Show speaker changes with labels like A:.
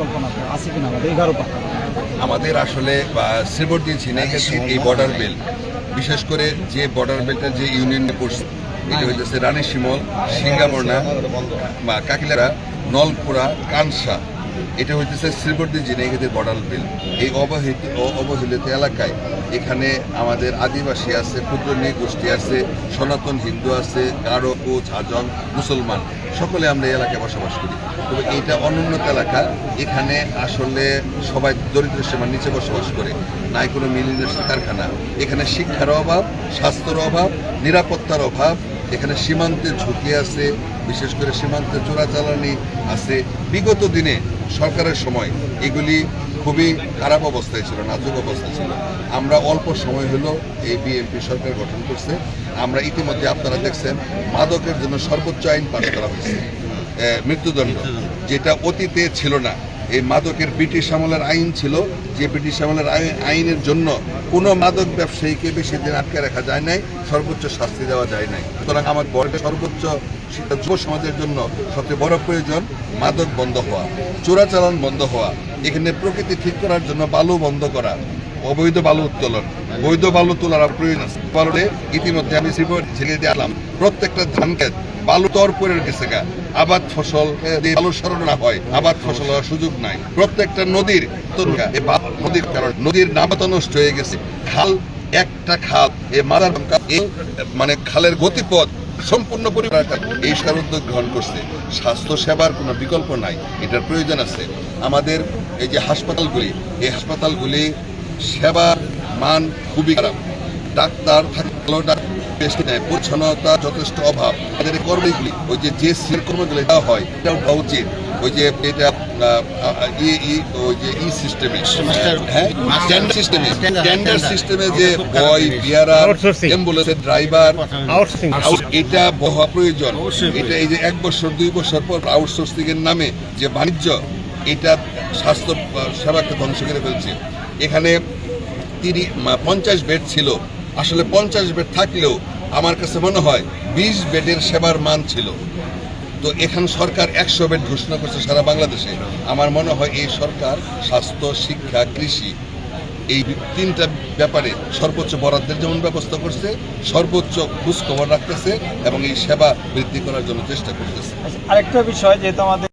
A: পরিকল্পনা আছে কিনা আমাদের 11 পাতা?
B: আমাদের আসলে শ্রীবর্দী ঝিনাইগাছি এই বর্ডার বেল্ট, বিশেষ করে যে বর্ডার বেল্টটা যে ইউনিয়নে পড়ছে এটা হইতেছে রানী শিমল, সিঙ্গাবর্ণা বা কাকিলারা, নলপুরা, কানসা, এটা হইতেছে শ্রীবর্দী ঝিনাইগাতির বর্ডার বেল্ট। এই অবহেলিত এলাকায় এখানে আমাদের আদিবাসী আছে, ক্ষুদ্র নৃগোষ্ঠী আছে, সনাতন হিন্দু আছে, গারো, কোচ, হাজং, মুসলমান, সকলে আমরা এই এলাকায় বসবাস করি। তবে এইটা অনুন্নত এলাকা, এখানে আসলে সবাই দরিদ্র সীমার নিচে বসবাস করে, নাই কোনো মিলিনের কারখানা, এখানে শিক্ষার অভাব, স্বাস্থ্যের অভাব, নিরাপত্তার অভাব, এখানে সীমান্তে ঝুঁকি আছে, বিশেষ করে সীমান্তে চোরাচালানি আছে। বিগত দিনে সরকারের সময় এগুলি খুবই খারাপ অবস্থায় ছিল, নাজুক অবস্থায় ছিল। আমরা অল্প সময় হলো এই বিএনপি সরকার গঠন করছে। আমরা ইতিমধ্যে আপনারা দেখছেন মাদকের জন্য সর্বোচ্চ আইন পাস করা হয়েছে, মৃত্যুদণ্ড, যেটা অতীতে ছিল না। এই মাদকের ব্রিটিশ আমলের আইন ছিল, যে ব্রিটিশ আমলের আইনের জন্য কোনো মাদক ব্যবসায়ীকে বেশি দিন আটকে রাখা যায় নাই, সর্বোচ্চ শাস্তি দেওয়া যায় নাই। সুতরাং আমার সর্বোচ্চ যুব সমাজের জন্য সবচেয়ে বড় প্রয়োজন মাদক বন্ধ হওয়া, চোরাচালান বন্ধ হওয়া, এখানে প্রকৃতি ঠিক করার জন্য বালু বন্ধ করা, অবৈধ বালু উত্তোলন, বৈধ বালু তোলার প্রয়োজন আছে। ইতিমধ্যে আমি ঝেড়ে দিয়ে আসলাম, প্রত্যেকটা ধান ক্ষেত বালু তরপরের গেছে গা, আবাদ ফসল বালু সরানো না হয়, আবাদ ফসল হওয়ার সুযোগ নাই। প্রত্যেকটা নদীর নদীর কারণ নদীর নামতা নষ্ট হয়ে গেছে। খাল, একটা খাল এই মাদার মানে খালের গতিপথ সম্পূর্ণ পরিবার এই সার উদ্যোগ গ্রহণ করছে। স্বাস্থ্য সেবার কোনো বিকল্প নাই, এটার প্রয়োজন আছে। আমাদের এই যে হাসপাতালগুলি, এই হাসপাতালগুলি সেবার মান খুবই খারাপ, ডাক্তার পরিচ্ছন্নতা যথেষ্ট অভাব। আমাদের কর্মীগুলি ওই যে কর্মগুলি দেওয়া হয় এটাও হওয়া উচিত। ওই যে এটা ওই যে টেন্ডার সিস্টেমে যে বয়, বিয়ারার, অ্যাম্বুলেন্সের ড্রাইভার, এটা হওয়া প্রয়োজন। এটা এই যে 1 বছর 2 বছর পর আউটসোর্সিং এর নামে যে বাণিজ্য, এটা স্বাস্থ্য সেবাকে ধ্বংস করে ফেলছে। এখানে 50 বেড ছিল, আসলে 50 বেড থাকলেও আমার কাছে মনে হয় 20 বেডের সেবার মান ছিল। তো এখানে সরকার 100 বেড ঘোষণা করছে সারা বাংলাদেশে। আমার মনে হয় এই সরকার স্বাস্থ্য, শিক্ষা, কৃষি এই 3টা ব্যাপারে সর্বোচ্চ বরাদ্দের যেমন ব্যবস্থা করছে, সর্বোচ্চ খোঁজ খবর রাখতেছে এবং এই সেবা বৃদ্ধি করার জন্য চেষ্টা করতেছে।
A: আরেকটা বিষয়, যেহেতু আমাদের